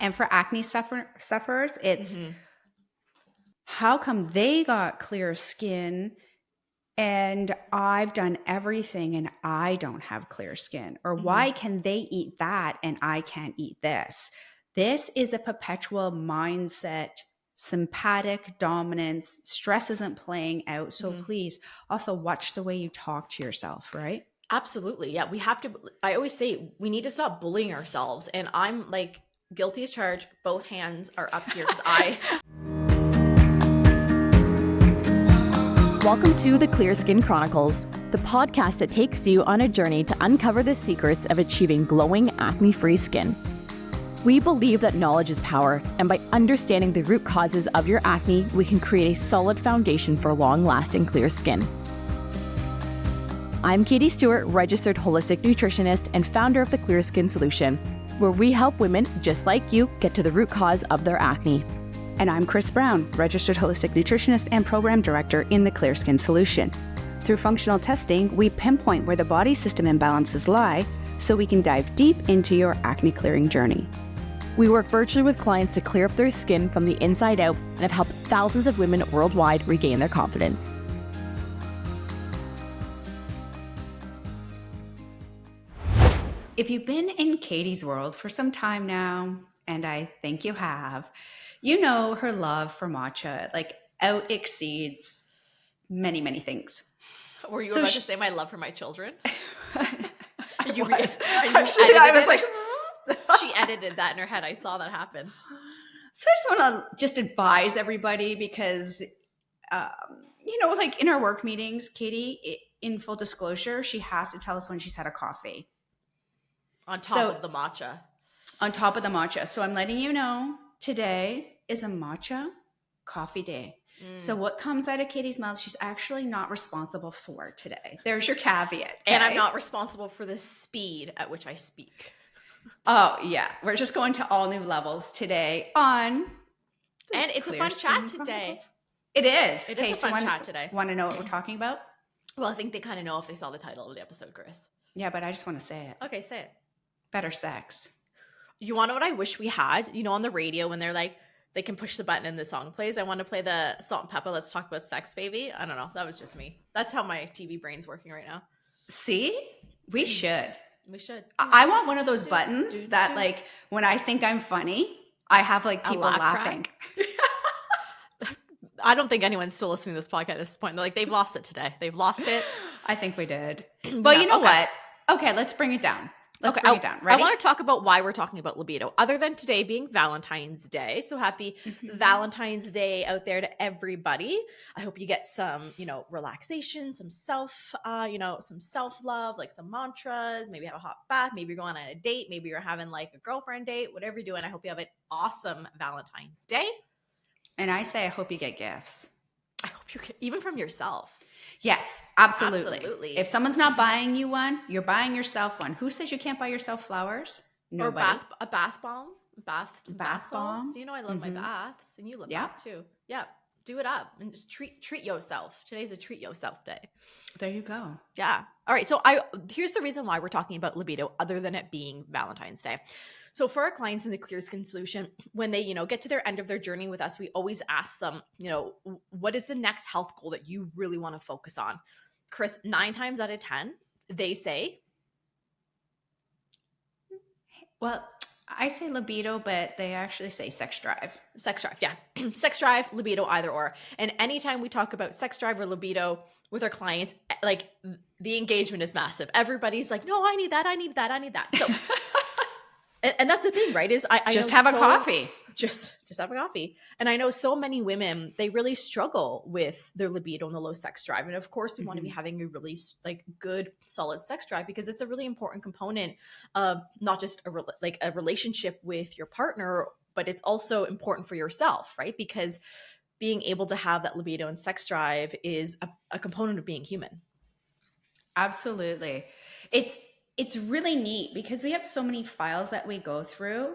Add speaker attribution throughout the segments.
Speaker 1: And for acne sufferers, it's
Speaker 2: Mm-hmm.
Speaker 1: how come they got clear skin and I've done everything and I don't have clear skin? Or why can they eat that and I can't eat this? This is a perpetual mindset, sympathetic dominance. Stress isn't playing out. So please also watch the way you talk to yourself, right?
Speaker 2: Absolutely. Yeah. We have to, I always say we need to stop bullying ourselves. And I'm like guilty as charged. Both hands are up here because
Speaker 3: Welcome to the Clear Skin Chronicles, the podcast that takes you on a journey to uncover the secrets of achieving glowing, acne-free skin. We believe that knowledge is power, and by understanding the root causes of your acne, we can create a solid foundation for long-lasting clear skin. I'm Katie Stewart, registered holistic nutritionist and founder of the Clear Skin Solution, where we help women just like you get to the root cause of their acne.
Speaker 1: And I'm Chris Brown, registered holistic nutritionist and program director in the Clear Skin Solution. Through functional testing, we pinpoint where the body system imbalances lie so we can dive deep into your acne clearing journey.
Speaker 3: We work virtually with clients to clear up their skin from the inside out and have helped thousands of women worldwide regain their confidence.
Speaker 1: If you've been in Katie's world for some time now, and I think you have, you know her love for matcha like out exceeds many, many things.
Speaker 2: Were you about to say my love for my children?
Speaker 1: Actually, I was like,
Speaker 2: she edited that in her head. I saw that happen.
Speaker 1: So I just want to advise everybody because, like in our work meetings, Katie, in full disclosure, she has to tell us when she's had a coffee.
Speaker 2: On top of the matcha.
Speaker 1: On top of the matcha. So I'm letting you know today is a matcha coffee day. So what comes out of Katie's mouth, she's actually not responsible for today. There's your caveat. Okay?
Speaker 2: And I'm not responsible for the speed at which I speak.
Speaker 1: Oh, yeah. We're just going to all new levels today on...
Speaker 2: And it's a fun chat today.
Speaker 1: It is.
Speaker 2: It is a fun chat today.
Speaker 1: Want to know what we're talking about?
Speaker 2: Well, I think they kind of know if they saw the title of the episode, Chris.
Speaker 1: Yeah, but I just want to say it.
Speaker 2: Okay, say it.
Speaker 1: Better sex.
Speaker 2: You want to know what I wish we had? You know, on the radio when they're like, they can push the button and the song plays. I want to play the Salt and Pepper, Let's Talk About Sex, Baby. I don't know. That was just me. That's how my TV brain's working right now.
Speaker 1: See? We should.
Speaker 2: We should.
Speaker 1: I want one of those buttons that like when I think I'm funny, I have like people laughing.
Speaker 2: I don't think anyone's still listening to this podcast at this point. They're like, they've lost it today. They've lost it.
Speaker 1: I think we did. But you know what? Okay, let's bring it down. Let's bring it down. Ready?
Speaker 2: I want to talk about why we're talking about libido, other than today being Valentine's Day. So happy Valentine's Day out there to everybody. I hope you get some, relaxation, some some self-love, like some mantras, maybe have a hot bath, maybe you're going on a date, maybe you're having like a girlfriend date, whatever you're doing. I hope you have an awesome Valentine's Day.
Speaker 1: And I say, I hope you get gifts.
Speaker 2: I hope you get, even from yourself.
Speaker 1: Yes, absolutely. If someone's not buying you one, you're buying yourself one. Who says you can't buy yourself flowers? Nobody.
Speaker 2: Or a bath bomb. Bath bombs. You know I love my baths, and you love baths too. Yeah, do it up and just treat yourself. Today's a treat yourself day.
Speaker 1: There you go.
Speaker 2: Yeah. All right. So here's the reason why we're talking about libido, other than it being Valentine's Day. So for our clients in the Clear Skin Solution, when they, get to their end of their journey with us, we always ask them, what is the next health goal that you really want to focus on? Chris, 9 times out of 10, they say.
Speaker 1: Well, I say libido, but they actually say sex drive.
Speaker 2: Sex drive, yeah. Sex drive, libido, either or. And anytime we talk about sex drive or libido with our clients, like the engagement is massive. Everybody's like, no, I need that, I need that, I need that. So... And that's the thing, right? Is I
Speaker 1: just have a coffee.
Speaker 2: Just have a coffee. And I know so many women, they really struggle with their libido and the low sex drive. And of course, we want to be having a really good, solid sex drive because it's a really important component of not just a relationship with your partner, but it's also important for yourself, right? Because being able to have that libido and sex drive is a component of being human.
Speaker 1: Absolutely. It's really neat because we have so many files that we go through.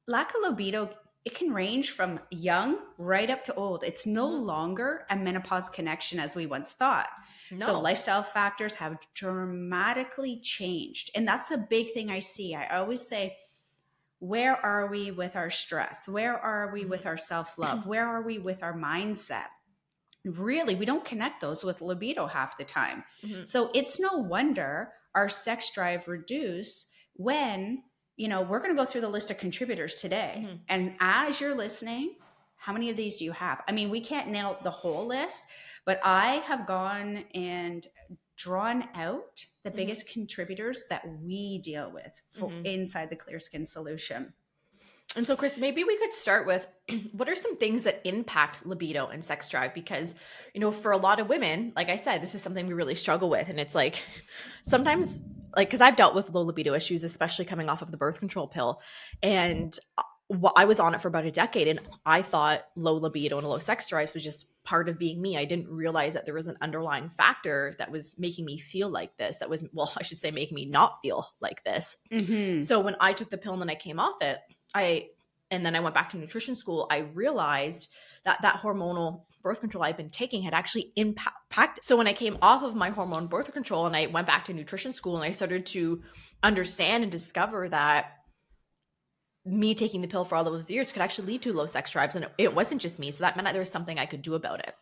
Speaker 1: Lack of libido, it can range from young right up to old. It's no longer a menopause connection as we once thought. No. So lifestyle factors have dramatically changed. And that's the big thing I see. I always say, Where are we with our stress? Where are we with our self-love? Where are we with our mindset? Really, we don't connect those with libido half the time. So it's no wonder our sex drive reduce when, we're going to go through the list of contributors today. And as you're listening, how many of these do you have? I mean, we can't nail the whole list, but I have gone and drawn out the biggest contributors that we deal with for inside the Clear Skin Solution.
Speaker 2: And so, Chris, maybe we could start with what are some things that impact libido and sex drive? Because, for a lot of women, like I said, this is something we really struggle with. And it's like sometimes, because I've dealt with low libido issues, especially coming off of the birth control pill. And I was on it for about a decade, and I thought low libido and low sex drive was just part of being me. I didn't realize that there was an underlying factor that was making me feel like this. That was, I should say, making me not feel like this. So when I took the pill and then I came off it, and then I went back to nutrition school, I realized that hormonal birth control I've been taking had actually impacted. So when I came off of my hormone birth control and I went back to nutrition school and I started to understand and discover that me taking the pill for all those years could actually lead to low sex drives. And it wasn't just me. So that meant that there was something I could do about it.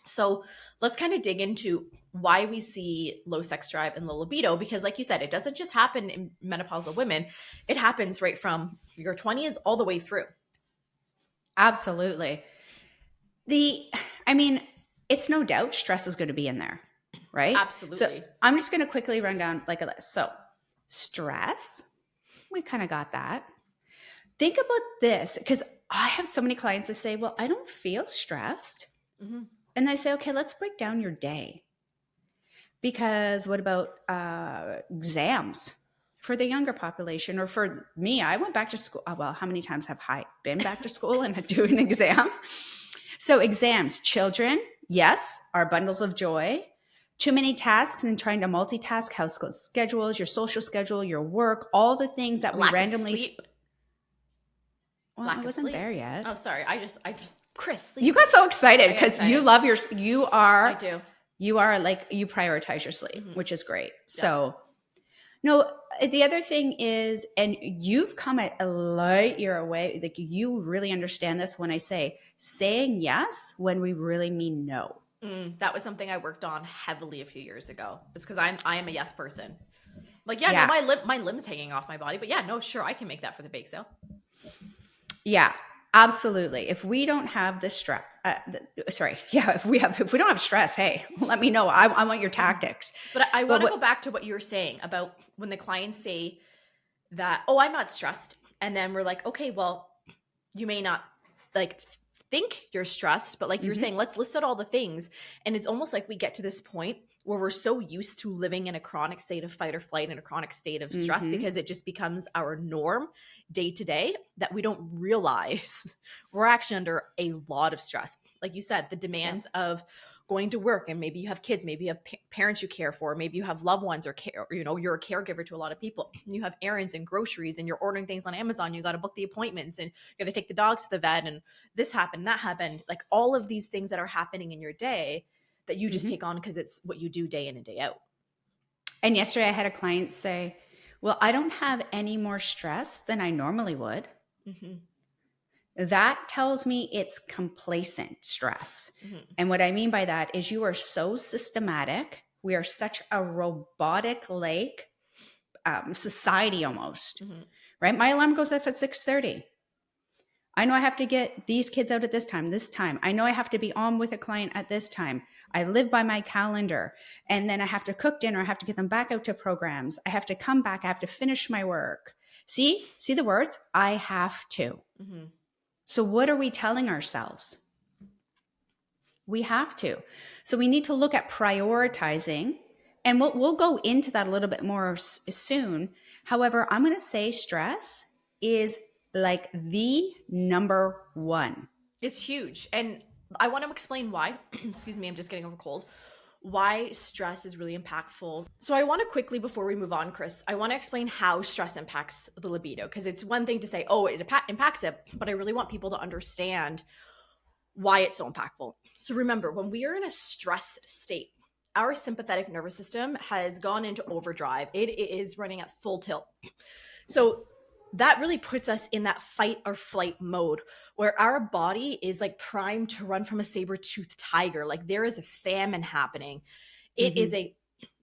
Speaker 2: So let's kind of dig into why we see low sex drive and low libido, because like you said, it doesn't just happen in menopausal women. It happens right from your 20s all the way through.
Speaker 1: Absolutely. It's no doubt stress is going to be in there, right?
Speaker 2: Absolutely.
Speaker 1: So I'm just going to quickly run down like a list. So stress, we kind of got that. Think about this, because I have so many clients that say, well, I don't feel stressed. And I say, okay, let's break down your day. Because what about exams for the younger population? Or for me, I went back to school. Well, how many times have I been back to school and do an exam? So exams, children, yes, are bundles of joy. Too many tasks and trying to multitask, house schedules, your social schedule, your work, all the things that we randomly
Speaker 2: sleep.
Speaker 1: Well, I wasn't there yet.
Speaker 2: Oh, sorry. I just, Chris, sleep.
Speaker 1: You got so excited because you love
Speaker 2: I do.
Speaker 1: You are like, you prioritize your sleep, which is great. Yeah. So no, the other thing is, and you've come a light year away, like you really understand this when I say saying yes when we really mean no.
Speaker 2: That was something I worked on heavily a few years ago. It's because I am a yes person. Like, no, my limb's hanging off my body, but no, sure, I can make that for the bake sale.
Speaker 1: Yeah, absolutely. If we don't have the stress, if we don't have stress, hey, let me know. I want your tactics.
Speaker 2: But I want to go back to what you were saying about when the clients say that, oh, I'm not stressed. And then we're like, okay, well, you may not like think you're stressed, but like you're saying, let's list out all the things. And it's almost like we get to this point where we're so used to living in a chronic state of fight or flight and a chronic state of stress because it just becomes our norm day to day that we don't realize we're actually under a lot of stress. Like you said, the demands of going to work, and maybe you have kids, maybe you have parents you care for, maybe you have loved ones, or you're a caregiver to a lot of people. You have errands and groceries, and you're ordering things on Amazon. You got to book the appointments, and you got to take the dogs to the vet, and this happened, that happened. Like all of these things that are happening in your day that you just take on because it's what you do day in and day out.
Speaker 1: And yesterday I had a client say, well, I don't have any more stress than I normally would. That tells me it's complacent stress. And what I mean by that is you are so systematic. We are such a robotic-like society almost, right? My alarm goes off at 6:30. I know I have to get these kids out at this time. I know I have to be on with a client at this time. I live by my calendar. And then I have to cook dinner. I have to get them back out to programs. I have to come back. I have to finish my work. See the words? I have to. So what are we telling ourselves? We have to. So we need to look at prioritizing. And we'll go into that a little bit more soon. However, I'm going to say stress is like the number one.
Speaker 2: It's huge. And I want to explain why. Excuse me, I'm just getting over a cold. Why stress is really impactful. So I want to quickly, before we move on, Chris, I want to explain how stress impacts the libido, because it's one thing to say, oh, it impacts it, but I really want people to understand why it's so impactful. So remember, when we are in a stressed state, our sympathetic nervous system has gone into overdrive. It is running at full tilt. So that really puts us in that fight or flight mode where our body is like primed to run from a saber-toothed tiger. Like there is a famine happening. It is a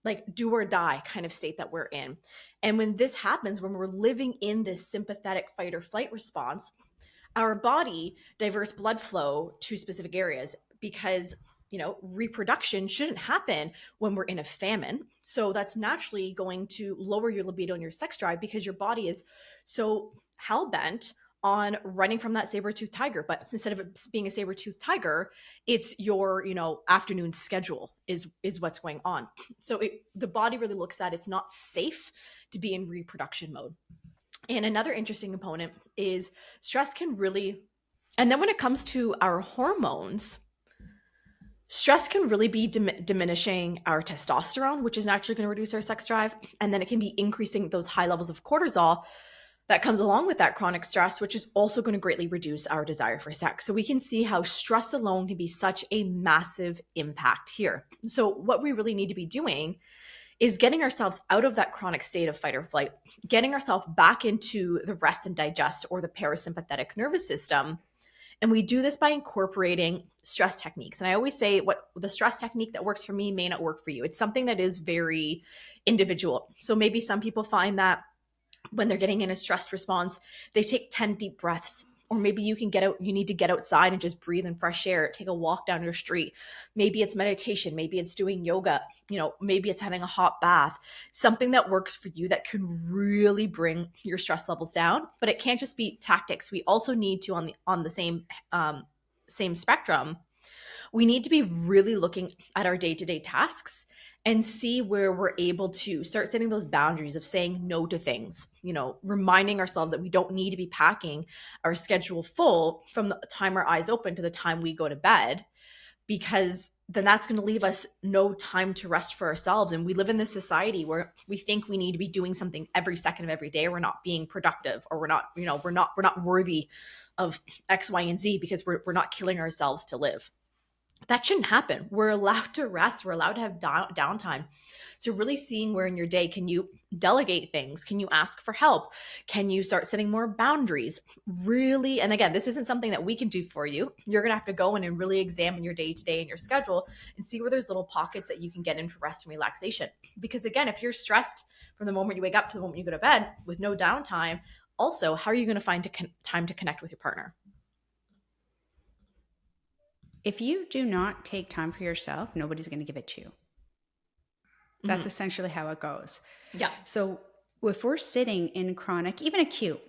Speaker 2: like do or die kind of state that we're in. And when this happens, when we're living in this sympathetic fight or flight response, our body diverts blood flow to specific areas because reproduction shouldn't happen when we're in a famine. So that's naturally going to lower your libido and your sex drive because your body is so hell-bent on running from that saber-toothed tiger. But instead of it being a saber-toothed tiger, it's your, afternoon schedule is what's going on. So the body really looks at it's not safe to be in reproduction mode. And another interesting component is stress can really, and then when it comes to our hormones, stress can really be diminishing our testosterone, which is naturally going to reduce our sex drive. And then it can be increasing those high levels of cortisol that comes along with that chronic stress, which is also going to greatly reduce our desire for sex. So we can see how stress alone can be such a massive impact here. So what we really need to be doing is getting ourselves out of that chronic state of fight or flight, getting ourselves back into the rest and digest or the parasympathetic nervous system. And we do this by incorporating stress techniques. And I always say what the stress technique that works for me may not work for you. It's something that is very individual. So maybe some people find that when they're getting in a stressed response, they take 10 deep breaths. Or maybe you need to get outside and just breathe in fresh air, take a walk down your street. Maybe it's meditation, maybe it's doing yoga, maybe it's having a hot bath, something that works for you that can really bring your stress levels down. But it can't just be tactics. We also need to, on the same spectrum, we need to be really looking at our day-to-day tasks and see where we're able to start setting those boundaries of saying no to things, reminding ourselves that we don't need to be packing our schedule full from the time our eyes open to the time we go to bed, because then that's going to leave us no time to rest for ourselves. And we live in this society where we think we need to be doing something every second of every day. We're not being productive, or we're not worthy of X, Y, and Z because we're not killing ourselves to live. That shouldn't happen. We're allowed to rest. We're allowed to have downtime. So really seeing where in your day, can you delegate things? Can you ask for help? Can you start setting more boundaries? Really, and again, this isn't something that we can do for you. You're going to have to go in and really examine your day-to-day and your schedule and see where there's little pockets that you can get in for rest and relaxation. Because again, if you're stressed from the moment you wake up to the moment you go to bed with no downtime, also, how are you going to find time to connect with your partner?
Speaker 1: If you do not take time for yourself, nobody's going to give it to you. That's essentially how it goes.
Speaker 2: Yeah.
Speaker 1: So if we're sitting in chronic, even acute,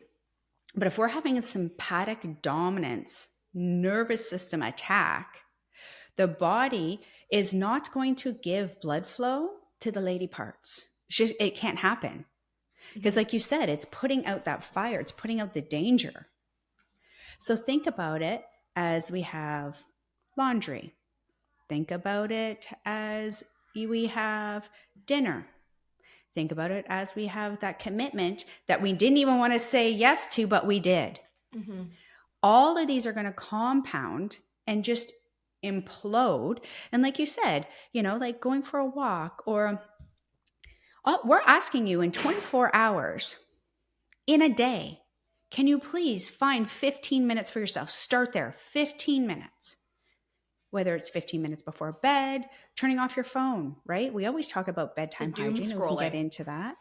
Speaker 1: but if we're having a sympathetic dominance nervous system attack, the body is not going to give blood flow to the lady parts. It can't happen. Because like you said, it's putting out that fire. It's putting out the danger. So think about it as we have laundry. Think about it as we have dinner. Think about it as we have that commitment that we didn't even want to say yes to, but we did. Mm-hmm. All of these are going to compound and just implode. And like you said, like going for a walk, or we're asking you in 24 hours in a day, can you please find 15 minutes for yourself? Start there, 15 minutes. Whether it's 15 minutes before bed, turning off your phone, right? We always talk about bedtime hygiene, and we can get into that.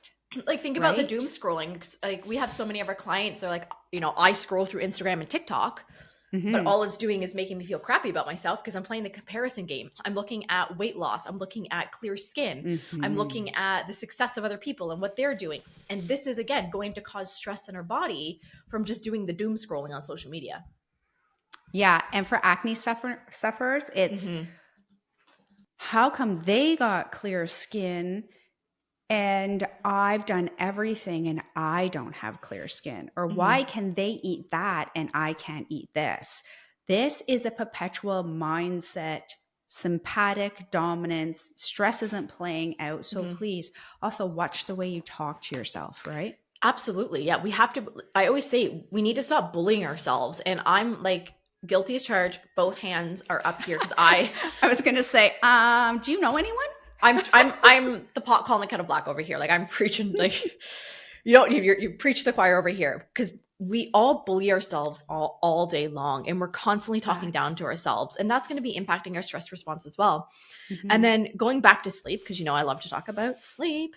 Speaker 2: Like, think about the doom scrolling. Like, we have so many of our clients, they're like, I scroll through Instagram and TikTok, but all it's doing is making me feel crappy about myself because I'm playing the comparison game. I'm looking at weight loss. I'm looking at clear skin. I'm looking at the success of other people and what they're doing. And this is, again, going to cause stress in our body from just doing the doom scrolling on social media.
Speaker 1: Yeah. And for acne sufferers, it's how come they got clear skin and I've done everything and I don't have clear skin? Or why can they eat that and I can't eat this? This is a perpetual mindset, sympathetic dominance. Stress isn't playing out. So please also watch the way you talk to yourself, right?
Speaker 2: Absolutely. Yeah. We have to, I always say we need to stop bullying ourselves. And I'm like, guilty as charged. Both hands are up here because I
Speaker 1: was going to say, do you know anyone?
Speaker 2: I'm the pot calling the kettle black over here. Like, I'm preaching, like, you preach the choir over here, because we all bully ourselves all day long, and we're constantly talking down to ourselves, and that's going to be impacting our stress response as well.
Speaker 1: Mm-hmm.
Speaker 2: And then going back to sleep, because I love to talk about sleep.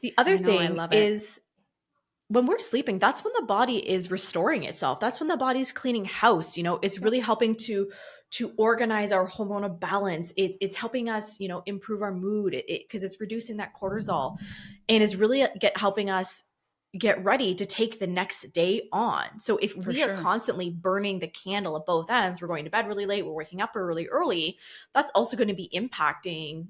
Speaker 2: The other thing is, when we're sleeping, that's when the body is restoring itself. That's when the body's cleaning house. It's really helping to organize our hormonal balance. It's helping us, improve our mood, because it's reducing that cortisol, and is really helping us get ready to take the next day on. So if we are constantly burning the candle at both ends, we're going to bed really late, we're waking up really early, that's also going to be impacting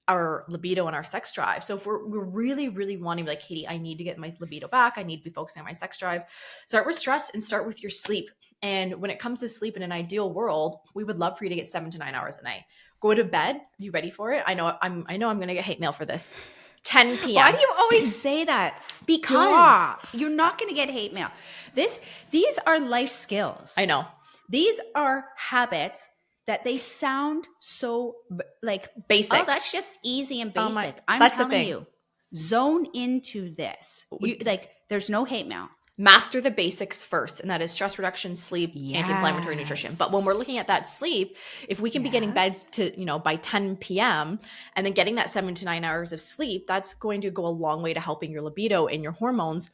Speaker 2: our libido and our sex drive. So if we're really, really wanting, like, Katie, I need to get my libido back, I need to be focusing on my sex drive, start with stress and start with your sleep. And when it comes to sleep, in an ideal world, we would love for you to get 7 to 9 hours a night. Go to bed. You ready for it? I know I'm going to get hate mail for this. 10 p.m.
Speaker 1: Why do you always say that?
Speaker 2: Because
Speaker 1: you're not going to get hate mail. These are life skills.
Speaker 2: I know.
Speaker 1: These are habits that they sound so like
Speaker 2: basic.
Speaker 1: Oh, that's just easy and basic. I'm
Speaker 2: that's
Speaker 1: telling you, zone into this. There's no hate mail.
Speaker 2: Master the basics first, and that is stress reduction, sleep, anti-inflammatory nutrition. But when we're looking at that sleep, if we can be getting bed to, by 10 p.m. and then getting that 7 to 9 hours of sleep, that's going to go a long way to helping your libido and your hormones.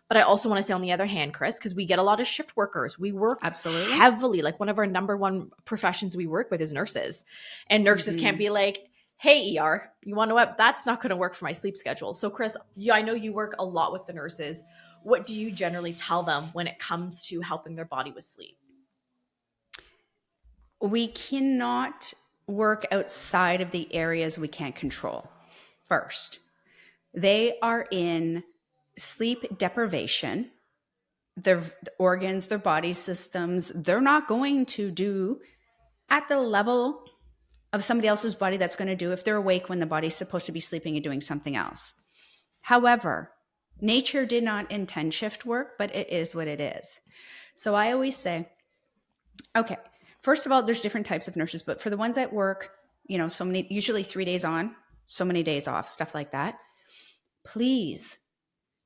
Speaker 2: But I also want to say, on the other hand, Chris, because we get a lot of shift workers. We work
Speaker 1: absolutely
Speaker 2: heavily. Like, one of our number one professions we work with is nurses. And nurses can't be like, hey, ER, you want to what? That's not going to work for my sleep schedule. So, Chris, I know you work a lot with the nurses. What do you generally tell them when it comes to helping their body with sleep?
Speaker 1: We cannot work outside of the areas we can't control. First, they are in sleep deprivation. Their organs, their body systems, they're not going to do at the level of somebody else's body that's going to do if they're awake when the body's supposed to be sleeping and doing something else. However, nature did not intend shift work, but it is what it is. So I always say, okay, first of all, there's different types of nurses, but for the ones that work, so many, usually 3 days on, so many days off, stuff like that, please,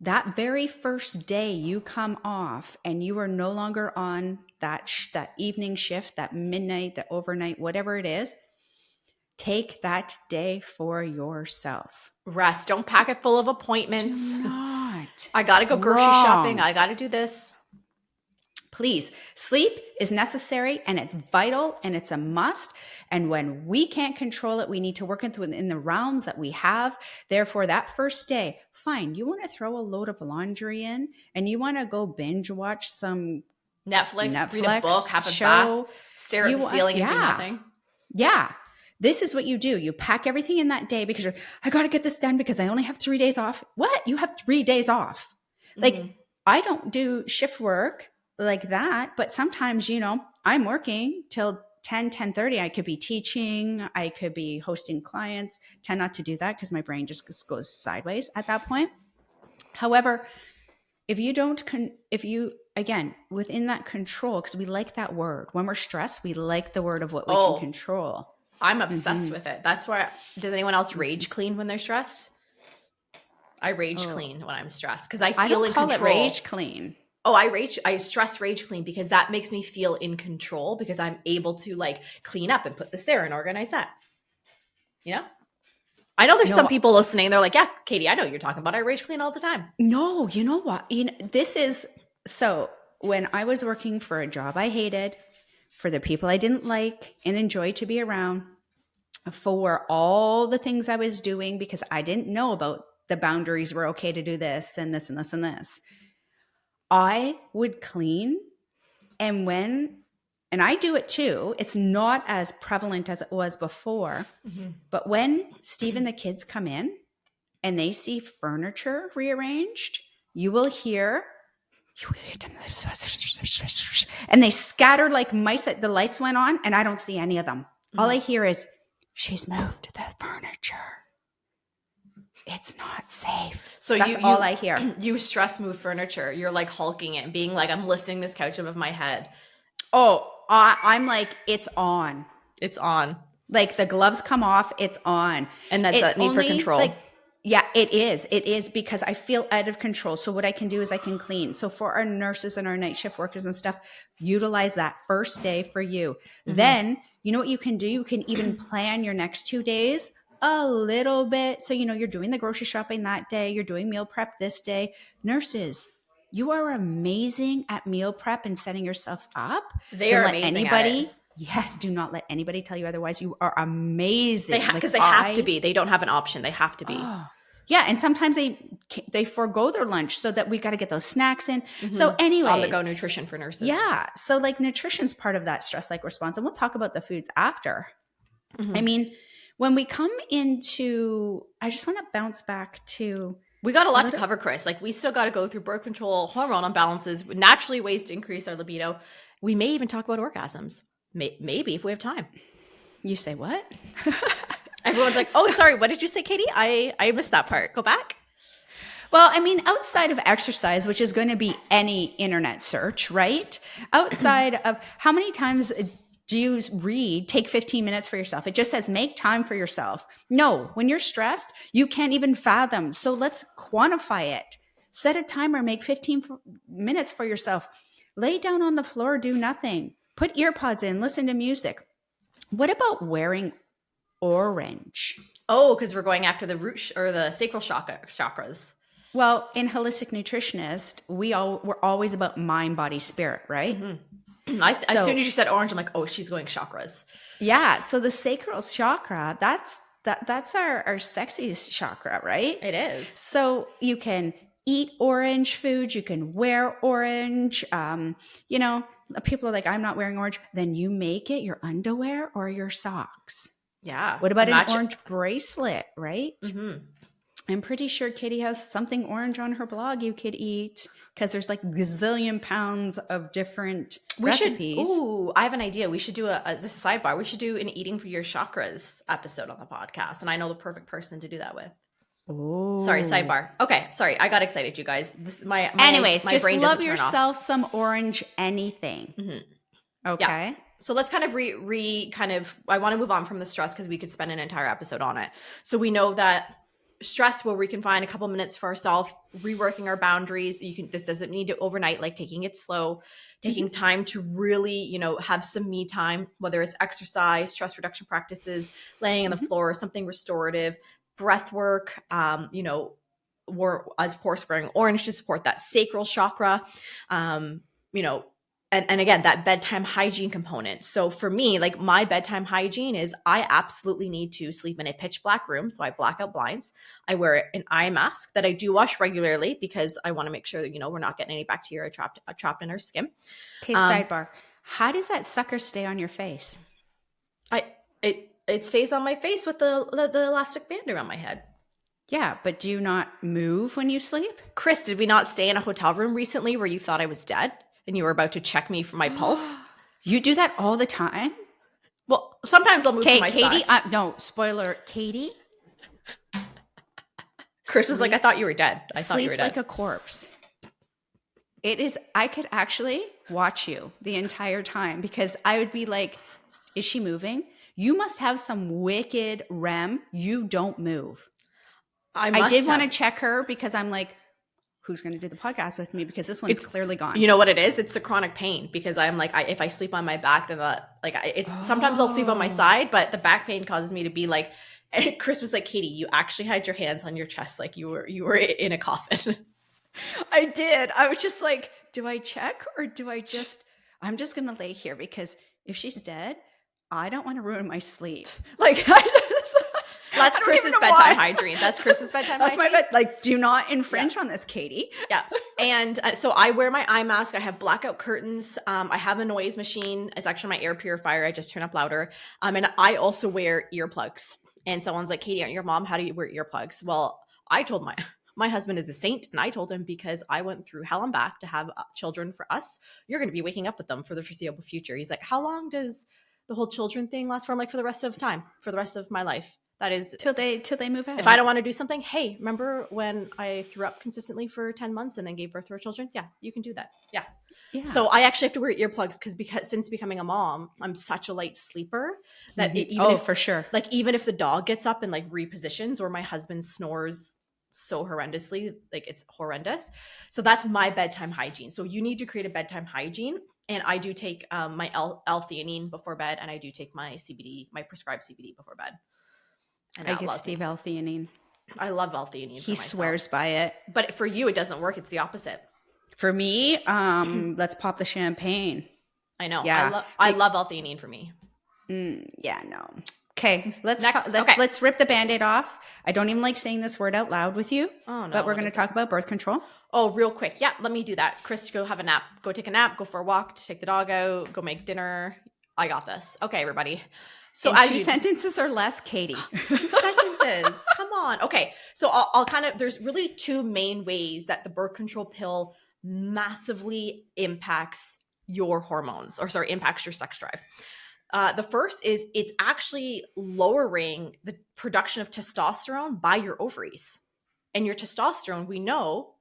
Speaker 1: that very first day you come off and you are no longer on that evening shift, that midnight, that overnight, whatever it is, take that day for yourself.
Speaker 2: Rest. Don't pack it full of appointments.
Speaker 1: Do not.
Speaker 2: I got to go grocery shopping. I got to do this.
Speaker 1: Please, sleep is necessary and it's vital and it's a must. And when we can't control it, we need to work in the realms that we have. Therefore, that first day, fine, you want to throw a load of laundry in and you want to go binge watch some
Speaker 2: Netflix, read a book, have a bath, stare at the ceiling and do nothing.
Speaker 1: Yeah. This is what you do. You pack everything in that day because I got to get this done because I only have 3 days off. What? You have 3 days off. Like, I don't do shift work like that, but sometimes, I'm working till 10:30. I could be teaching. I could be hosting clients. Tend not to do that because my brain just goes sideways at that point. However, if you again, within that control, because we like that word. When we're stressed, we like the word of what we can control.
Speaker 2: I'm obsessed with it. That's why. Does anyone else rage clean when they're stressed? I rage clean when I'm stressed because I feel in control. I don't call it
Speaker 1: rage clean.
Speaker 2: Oh, I stress rage clean because that makes me feel in control because I'm able to clean up and put this there and organize that. I know there's some people listening. They're like, yeah, Katie, I know what you're talking about. I rage clean all the time.
Speaker 1: No, you know what? So when I was working for a job I hated, for the people I didn't like and enjoy to be around, for all the things I was doing because I didn't know about the boundaries were okay to do this and this and this and this. I would clean, and I do it too. It's not as prevalent as it was before, but when Steve and the kids come in and they see furniture rearranged, you will hear them, and they scatter like mice. The lights went on, and I don't see any of them. All I hear is, she's moved the furniture. It's not safe. So that's all I hear.
Speaker 2: You stress move furniture. You're hulking it and being like, I'm lifting this couch above my head.
Speaker 1: Oh, I'm like, it's on.
Speaker 2: It's on.
Speaker 1: Like the gloves come off, it's on.
Speaker 2: And that's that need for control.
Speaker 1: Yeah, it is. It is because I feel out of control. So what I can do is I can clean. So for our nurses and our night shift workers and stuff, utilize that first day for you. Then you know what you can do? You can even plan your next 2 days a little bit. So, you're doing the grocery shopping that day. You're doing meal prep this day. Nurses, you are amazing at meal prep and setting yourself up.
Speaker 2: They
Speaker 1: Don't
Speaker 2: are
Speaker 1: let
Speaker 2: amazing at
Speaker 1: anybody,
Speaker 2: it.
Speaker 1: yes, do not let anybody tell you otherwise. You are amazing.
Speaker 2: Because they have to be. They don't have an option. They have to be.
Speaker 1: Oh, yeah, and sometimes they forego their lunch so that we got to get those snacks in. So anyways,
Speaker 2: On the go nutrition for nurses.
Speaker 1: yeah, so like nutrition's part of that stress like response, and we'll talk about the foods after. I mean, when we come into, I just want to bounce back to,
Speaker 2: We got a lot to cover, Chris. Like, we still got to go through birth control, hormone imbalances, naturally ways to increase our libido. We may even talk about orgasms. Maybe if we have time.
Speaker 1: you say what?
Speaker 2: Everyone's like, oh, sorry, what did you say, Katie? I missed that part. Go back.
Speaker 1: Well, I mean, outside of exercise, which is going to be any internet search, right? Outside of, how many times do you read, take 15 minutes for yourself? It just says, make time for yourself. No, when you're stressed, you can't even fathom. So let's quantify it. Set a timer, make 15 minutes for yourself. Lay down on the floor, do nothing. Put ear pods in, listen to music. What about wearing orange?
Speaker 2: Oh, because we're going after the root or the sacral chakras.
Speaker 1: Well, in holistic nutritionist, we're always about mind, body, spirit, right?
Speaker 2: As soon as you said orange, I'm like, oh, she's going chakras.
Speaker 1: Yeah. So the sacral chakra, that's our sexy chakra, right?
Speaker 2: It is.
Speaker 1: So you can eat orange food, you can wear orange. People are like, I'm not wearing orange. Then you make it your underwear or your socks.
Speaker 2: Yeah.
Speaker 1: What about an orange bracelet, right?
Speaker 2: Mm-hmm.
Speaker 1: I'm pretty sure Katie has something orange on her blog you could eat, because there's like gazillion pounds of different recipes.
Speaker 2: I have an idea. We should do this is a sidebar. We should do an eating for your chakras episode on the podcast. And I know the perfect person to do that with.
Speaker 1: Oh,
Speaker 2: sorry, sidebar. Okay, sorry. I got excited, you guys.
Speaker 1: Anyways,
Speaker 2: my
Speaker 1: just
Speaker 2: brain
Speaker 1: love
Speaker 2: doesn't turn
Speaker 1: yourself some orange anything. Okay.
Speaker 2: Yeah. So let's kind of I want to move on from the stress because we could spend an entire episode on it. So we know that stress, where we can find a couple minutes for ourselves, reworking our boundaries. This doesn't need to overnight, like taking it slow, taking time to really, have some me time, whether it's exercise, stress reduction practices, laying on the floor, something restorative, breath work, we're, of course, wearing orange to support that sacral chakra, and again, that bedtime hygiene component. So for me, like, my bedtime hygiene is I absolutely need to sleep in a pitch black room. So I black out blinds. I wear an eye mask that I do wash regularly because I want to make sure that, we're not getting any bacteria trapped in our skin.
Speaker 1: Okay, sidebar. How does that sucker stay on your face?
Speaker 2: It stays on my face with the elastic band around my head.
Speaker 1: Yeah, but do you not move when you sleep?
Speaker 2: Chris, did we not stay in a hotel room recently where you thought I was dead? And you were about to check me for my pulse?
Speaker 1: You do that all the time?
Speaker 2: Well, sometimes I'll move to my
Speaker 1: Katie,
Speaker 2: side.
Speaker 1: no, spoiler, Katie.
Speaker 2: Chris was like, I thought you were dead. I thought you were
Speaker 1: Sleeps
Speaker 2: dead.
Speaker 1: like a corpse. It is, I could actually watch you the entire time, because I would be like, is she moving? You must have some wicked REM. You don't move. I did want to check her, because I'm like, who's going to do the podcast with me? Because this one's clearly gone.
Speaker 2: You know what it is? It's the chronic pain, because I'm like, if I sleep on my back, then sometimes I'll sleep on my side, but the back pain causes me to be like, and Chris was like, Katie, you actually had your hands on your chest like you were in a coffin.
Speaker 1: I did. I was just like, do I check, or do I'm just going to lay here, because if she's dead, I don't want to ruin my sleep. Like,
Speaker 2: that's Chris's bedtime hygiene. That's Chris's bedtime hygiene.
Speaker 1: That's my bed. Like, do not infringe on this, Katie.
Speaker 2: Yeah. And so I wear my eye mask. I have blackout curtains. I have a noise machine. It's actually my air purifier. I just turn up louder. And I also wear earplugs. And someone's like, Katie, aren't your mom? How do you wear earplugs? Well, I told my husband is a saint, and I told him, because I went through hell and back to have children for us. You're going to be waking up with them for the foreseeable future. He's like, how long does the whole children thing last for? I'm like, for the rest of time, for the rest of my life. That is
Speaker 1: till they move out.
Speaker 2: If I don't want to do something, hey, remember when I threw up consistently for 10 months and then gave birth to our children? Yeah, you can do that. Yeah.
Speaker 1: Yeah.
Speaker 2: So I actually have to wear earplugs because since becoming a mom, I'm such a light sleeper that
Speaker 1: for sure.
Speaker 2: like even if the dog gets up and like repositions, or my husband snores so horrendously, like it's horrendous. So that's my bedtime hygiene. So you need to create a bedtime hygiene. And I do take my L-theanine before bed, and I do take my CBD, my prescribed CBD before bed. And
Speaker 1: I give Steve L-theanine.
Speaker 2: I love L-theanine.
Speaker 1: He swears by it.
Speaker 2: But for you, it doesn't work. It's the opposite.
Speaker 1: For me, let's pop the champagne.
Speaker 2: I know.
Speaker 1: Yeah.
Speaker 2: I love L-theanine for me.
Speaker 1: Yeah, no. Okay,
Speaker 2: Next,
Speaker 1: let's rip the Band-Aid off. I don't even like saying this word out loud with you.
Speaker 2: Oh, no,
Speaker 1: but we're going to talk about birth control.
Speaker 2: Oh, real quick. Yeah, let me do that. Chris, go have a nap. Go take a nap. Go for a walk. Take the dog out. Go make dinner. I got this. Okay, everybody. So
Speaker 1: as 2 sentences or less, Katie.
Speaker 2: 2 sentences. Come on. Okay. So I'll kind of, there's really 2 main ways that the birth control pill massively impacts your hormones, impacts your sex drive. The first is it's actually lowering the production of testosterone by your ovaries. And your testosterone, we know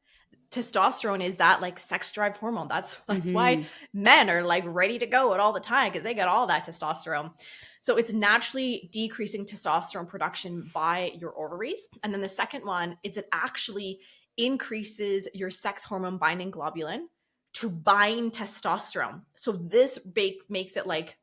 Speaker 2: testosterone is that like sex drive hormone. That's why men are like ready to go all the time, because they got all that testosterone. So it's naturally decreasing testosterone production by your ovaries. And then the second one is it actually increases your sex hormone binding globulin to bind testosterone. So this makes it like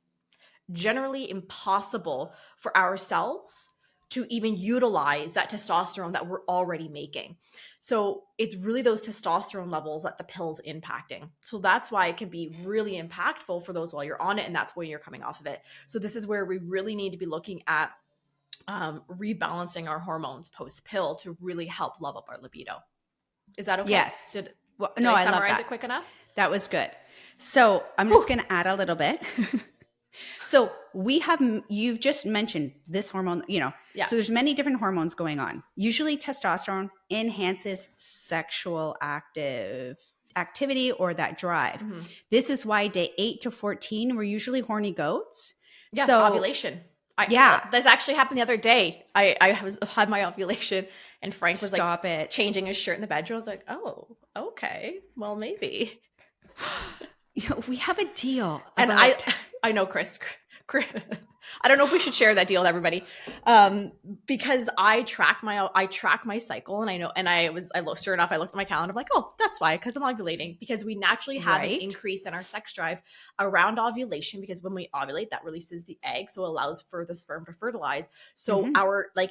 Speaker 2: generally impossible for our cells to even utilize that testosterone that we're already making. So it's really those testosterone levels that the pill's impacting. So that's why it can be really impactful for those while you're on it, and that's when you're coming off of it. So this is where we really need to be looking at rebalancing our hormones post-pill to really help level up our libido. Is that okay?
Speaker 1: Yes.
Speaker 2: Did
Speaker 1: I
Speaker 2: summarize it quick enough?
Speaker 1: That was good. So I'm just going to add a little bit. So you've just mentioned this hormone, so there's many different hormones going on. Usually testosterone enhances sexual activity or that drive. This is why day 8 to 14, we're usually horny goats.
Speaker 2: Yeah,
Speaker 1: so
Speaker 2: ovulation. This actually happened the other day. I had my ovulation, and Frank was changing his shirt in the bedroom. I was like, oh, okay, well, maybe.
Speaker 1: We have a deal.
Speaker 2: And I know, Chris, I don't know if we should share that deal with everybody, because I track my cycle, and I know, and sure enough, I looked at my calendar. I'm like, oh, that's why, because I'm ovulating, because we naturally have an increase in our sex drive around ovulation, because when we ovulate, that releases the egg, so it allows for the sperm to fertilize. So our like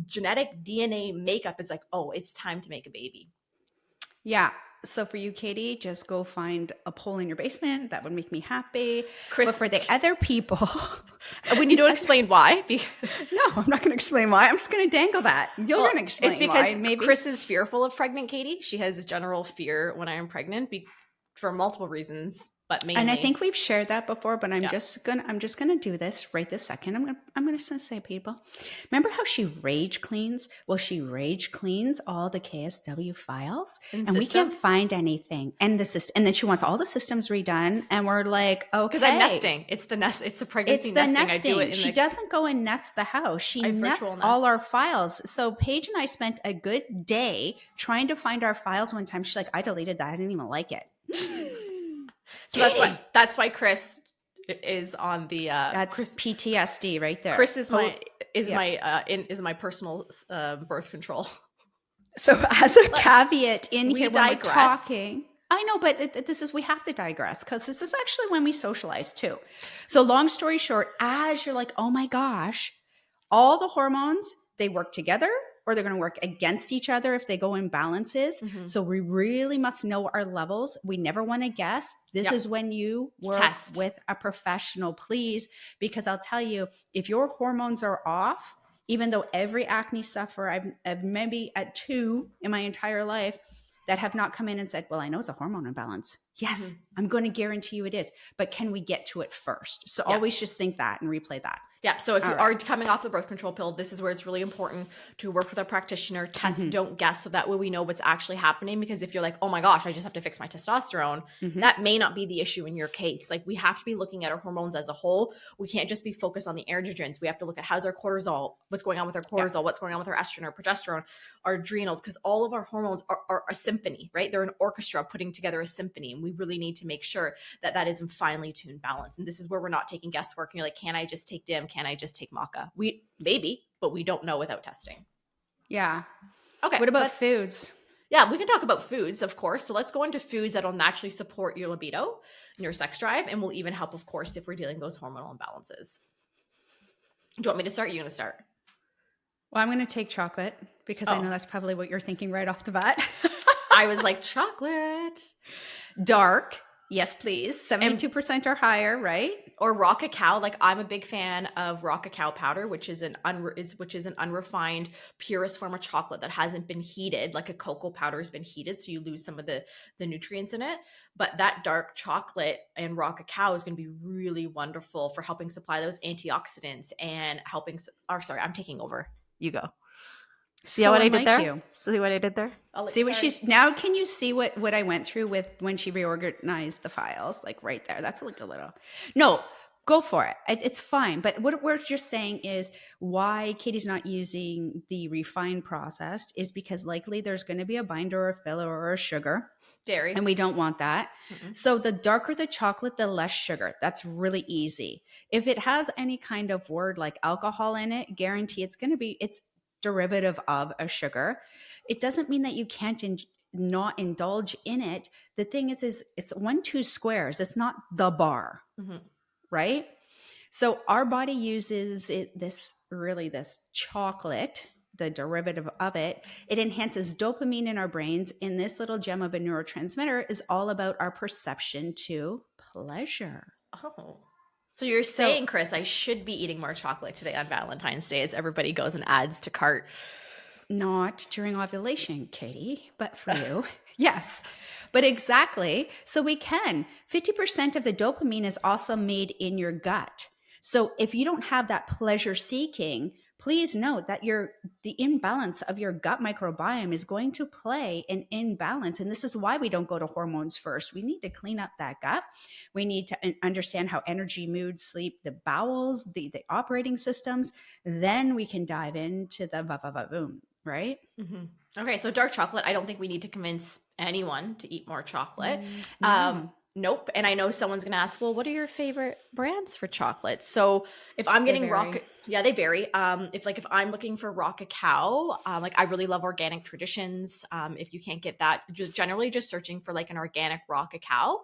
Speaker 2: genetic DNA makeup is like, oh, it's time to make a baby.
Speaker 1: Yeah. So for you, Katie, just go find a pole in your basement. That would make me happy.
Speaker 2: Chris,
Speaker 1: but for the other people,
Speaker 2: when you don't explain why,
Speaker 1: no, I'm not going to explain why. I'm just going to dangle that. You're going to explain why.
Speaker 2: It's because Chris is fearful of pregnant Katie. She has a general fear when I am pregnant for multiple reasons, but mainly.
Speaker 1: And I think we've shared that before, but I'm just gonna do this right this second. I'm gonna say, people, remember how she rage cleans? Well, she rage cleans all the KSW files, and we can't find anything. And and then she wants all the systems redone, and we're like, okay,
Speaker 2: because I'm nesting. It's the pregnancy nesting. I do it.
Speaker 1: She doesn't go and nest the house. She nests all our files. So Paige and I spent a good day trying to find our files one time. She's like, I deleted that. I didn't even like it.
Speaker 2: So that's why Chris is on the
Speaker 1: that's PTSD right there.
Speaker 2: Chris is my personal birth control.
Speaker 1: So as a caveat in here when we're talking, I know, but we have to digress, because this is actually when we socialize too. So long story short, as you're like, oh my gosh, all the hormones, they work together, or they're going to work against each other if they go in balances. So we really must know our levels. We never want to guess. This is when you work with a professional, please, because I'll tell you, if your hormones are off, even though every acne sufferer, I've maybe at 2 in my entire life that have not come in and said, well, I know it's a hormone imbalance. Yes, I'm going to guarantee you it is. But can we get to it first? So always just think that and replay that.
Speaker 2: Yeah. So if you are coming off the birth control pill, this is where it's really important to work with a practitioner, test, don't guess. So that way we know what's actually happening. Because if you're like, oh my gosh, I just have to fix my testosterone, that may not be the issue in your case. Like, we have to be looking at our hormones as a whole. We can't just be focused on the androgens. We have to look at how's our cortisol, what's going on with our cortisol, what's going on with our estrogen, our progesterone, our adrenals, because all of our hormones are a symphony, right? They're an orchestra putting together a symphony. We really need to make sure that that is in finely tuned balance. And this is where we're not taking guesswork. And you're like, can I just take DIM? Can I just take maca? We maybe, but we don't know without testing.
Speaker 1: Yeah.
Speaker 2: Okay.
Speaker 1: What about foods?
Speaker 2: Yeah, we can talk about foods, of course. So let's go into foods that'll naturally support your libido and your sex drive, and will even help, of course, if we're dealing with those hormonal imbalances. Do you want me to start? You're going to start.
Speaker 1: Well, I'm going to take chocolate because I know that's probably what you're thinking right off the bat.
Speaker 2: I was like, chocolate.
Speaker 1: Dark. Yes, please. 72% or higher, right?
Speaker 2: Or raw cacao. Like, I'm a big fan of raw cacao powder, which is an unrefined, purest form of chocolate that hasn't been heated. Like a cocoa powder has been heated, so you lose some of the nutrients in it. But that dark chocolate and raw cacao is going to be really wonderful for helping supply those antioxidants and helping. Sorry, I'm taking over. You go.
Speaker 3: See what I did there? See what I did there?
Speaker 1: See what she's now. Can you see what I went through with when she reorganized the files? Like right there. That's like a little. No, go for it. It's fine. But what we're just saying is why Katie's not using the refined processed is because likely there's going to be a binder or a filler or a sugar.
Speaker 2: Dairy.
Speaker 1: And we don't want that. Mm-mm. So the darker the chocolate, the less sugar. That's really easy. If it has any kind of word like alcohol in it, guarantee it's derivative of a sugar. It doesn't mean that you can't not indulge in it. The thing is it's 1, 2 squares. It's not the bar, right? So our body uses this chocolate, the derivative of it. It enhances dopamine in our brains. And this little gem of a neurotransmitter is all about our perception to pleasure.
Speaker 2: Oh. So you're saying, Chris, I should be eating more chocolate today on Valentine's Day as everybody goes and adds to cart.
Speaker 1: Not during ovulation, Katie, but for you, yes. But exactly. So we can. 50% of the dopamine is also made in your gut. So if you don't have that pleasure seeking, please note that the imbalance of your gut microbiome is going to play an imbalance. And this is why we don't go to hormones first. We need to clean up that gut. We need to understand how energy, mood, sleep, the bowels, the operating systems. Then we can dive into the boom, right?
Speaker 2: Mm-hmm. Okay, so dark chocolate, I don't think we need to convince anyone to eat more chocolate. Nope. And I know someone's going to ask, well, what are your favorite brands for chocolate? So if I'm getting they vary. If I'm looking for raw cacao, like I really love Organic Traditions. If you can't get that, generally just searching for like an organic raw cacao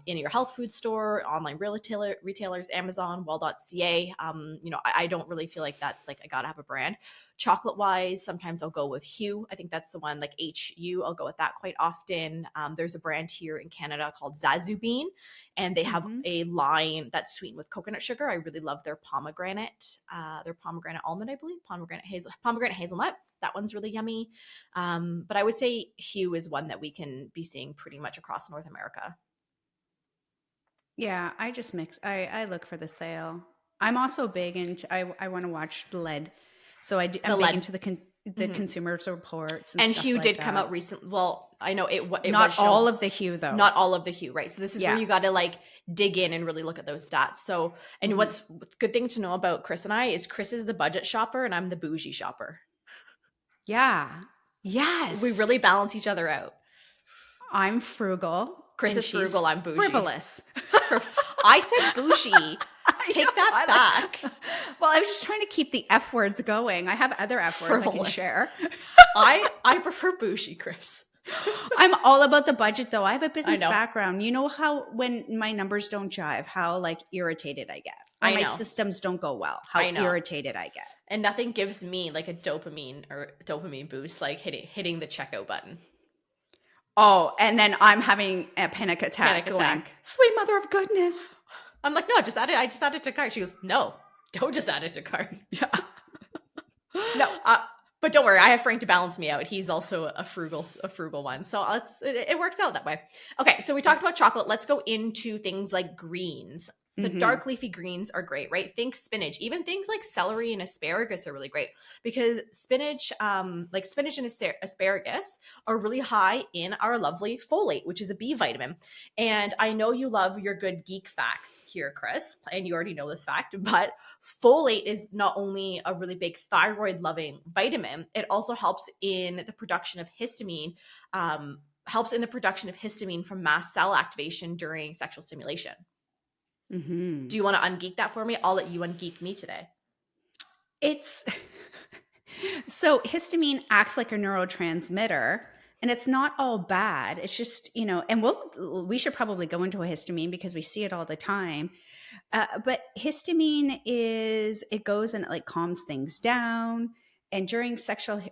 Speaker 2: in your health food store, online retailers, Amazon, well.ca. I don't really feel like that's like I gotta have a brand. Chocolate wise, sometimes I'll go with Hu. I think that's the one, like HU. I'll go with that quite often. There's a brand here in Canada called Zazu Bean, and they have a line that's sweetened with coconut sugar. I really love their pomegranate almond, I believe, pomegranate hazelnut. That one's really yummy. But I would say Hu is one that we can be seeing pretty much across North America.
Speaker 1: Yeah, I just mix. I look for the sale. I'm also big into. I want to watch Lead, so I'm big into the consumer reports. And stuff
Speaker 2: Hu
Speaker 1: like
Speaker 2: did
Speaker 1: that.
Speaker 2: come out recently. Well, I know it
Speaker 1: not
Speaker 2: was
Speaker 1: all of the Hu though.
Speaker 2: Not all of the Hu, right? So this is where you got to like dig in and really look at those stats. So, and what's good thing to know about Chris and I is Chris is the budget shopper and I'm the bougie shopper.
Speaker 1: Yeah. Yes.
Speaker 2: We really balance each other out.
Speaker 1: I'm frugal.
Speaker 2: Chris is frugal. I'm bougie.
Speaker 1: Frivolous.
Speaker 2: I said bougie. Take that back.
Speaker 1: Well, I was just trying to keep the F words going. I have other F words I can share.
Speaker 2: I prefer bougie, Chris.
Speaker 1: I'm all about the budget though. I have a business background. You know how when my numbers don't jive, how like irritated I get. Or my systems don't go well, how irritated I get.
Speaker 2: And nothing gives me like a dopamine boost like hitting the checkout button.
Speaker 1: Oh, and then I'm having a panic attack. Going, sweet mother of goodness.
Speaker 2: I'm like, no, just add it. I just added to cart. She goes, no, don't just add it to cart.
Speaker 1: Yeah.
Speaker 2: No, but don't worry. I have Frank to balance me out. He's also a frugal one. So it works out that way. Okay. So we talked about chocolate. Let's go into things like greens. The dark leafy greens are great, right? Think spinach. Even things like celery and asparagus are really great because spinach, like spinach and asparagus are really high in our lovely folate, which is a B vitamin. And I know you love your good geek facts here, Chris, and you already know this fact, but folate is not only a really big thyroid loving vitamin, it also helps in the production of histamine, helps in the production of histamine from mast cell activation during sexual stimulation.
Speaker 1: Mm-hmm.
Speaker 2: Do you want to ungeek that for me? I'll let you ungeek me today.
Speaker 1: It's so histamine acts like a neurotransmitter, and it's not all bad. It's just, and we should probably go into a histamine because we see it all the time. But histamine it goes and it like calms things down. And during sexual,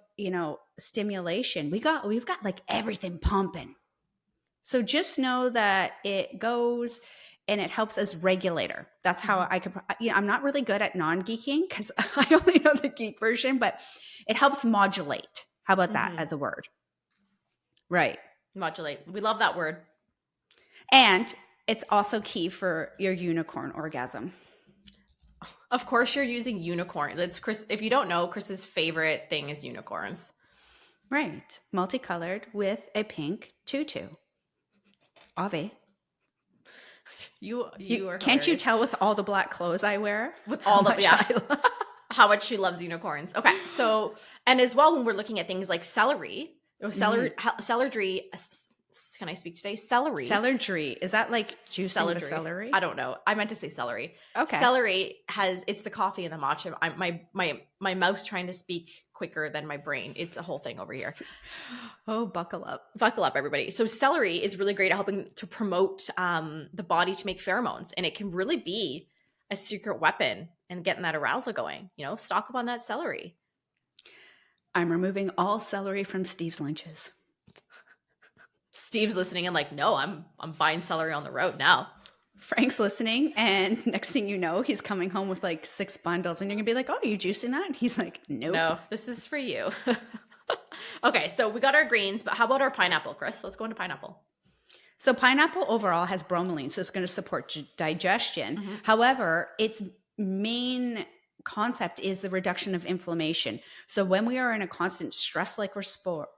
Speaker 1: stimulation, we've got like everything pumping. So just know that it goes and it helps as regulator. That's how I could, I'm not really good at non-geeking because I only know the geek version, but it helps modulate. How about that as a word? Right.
Speaker 2: Modulate. We love that word.
Speaker 1: And it's also key for your unicorn orgasm.
Speaker 2: Of course you're using unicorn. That's Chris. If you don't know, Chris's favorite thing is unicorns.
Speaker 1: Right. Multicolored with a pink tutu. Ave.
Speaker 2: You are
Speaker 1: Can't
Speaker 2: hilarious.
Speaker 1: you tell with all the black clothes I wear?
Speaker 2: With all of how much she loves unicorns. Okay. So, and as well, when we're looking at things like celery, celery, can I speak today? Celery.
Speaker 1: Celery. Is that like juicing the celery?
Speaker 2: I don't know. I meant to say celery.
Speaker 1: Okay.
Speaker 2: Celery it's the coffee and the matcha. My mouth's trying to speak quicker than my brain. It's a whole thing over here.
Speaker 1: Oh, buckle up.
Speaker 2: Buckle up, everybody. So celery is really great at helping to promote the body to make pheromones. And it can really be a secret weapon in getting that arousal going. Stock up on that celery.
Speaker 1: I'm removing all celery from Steve's lunches.
Speaker 2: Steve's listening and like, no, I'm buying celery on the road now.
Speaker 1: Frank's listening, and next thing you know, he's coming home with like 6 bundles, and you're gonna be like, "Oh, are you juicing that?" And he's like, "Nope.
Speaker 2: No, this is for you." Okay, so we got our greens, but how about our pineapple, Chris? Let's go into pineapple.
Speaker 1: So pineapple overall has bromelain, so it's going to support digestion.
Speaker 2: Mm-hmm.
Speaker 1: However, its main concept is the reduction of inflammation. So when we are in a constant stress-like response,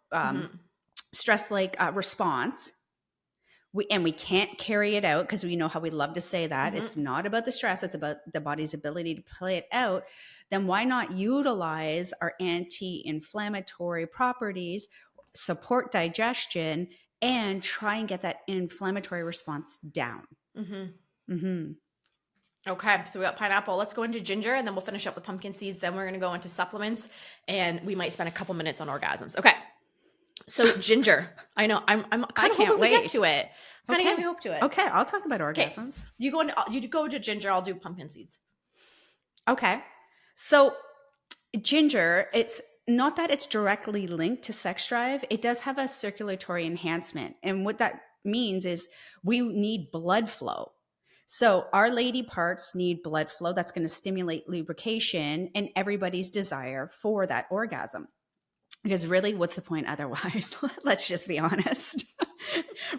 Speaker 1: we can't carry it out because we know how we love to say that.
Speaker 2: Mm-hmm.
Speaker 1: It's not about the stress, it's about the body's ability to play it out. Then why not utilize our anti-inflammatory properties, support digestion, and try and get that inflammatory response down.
Speaker 2: Mm-hmm.
Speaker 1: Mm-hmm.
Speaker 2: Okay, so we got pineapple. Let's go into ginger, and then we'll finish up with pumpkin seeds. Then we're going to go into supplements, and we might spend a couple minutes on orgasms. Okay. So ginger, I know I'm kind of hoping we get to it. Kind of getting hope to it.
Speaker 1: Okay, I'll talk about orgasms.
Speaker 2: Okay. You go to ginger. I'll do pumpkin seeds.
Speaker 1: Okay, so ginger, it's not that it's directly linked to sex drive. It does have a circulatory enhancement, and what that means is we need blood flow. So our lady parts need blood flow. That's going to stimulate lubrication and everybody's desire for that orgasm. Because really, what's the point otherwise? Let's just be honest,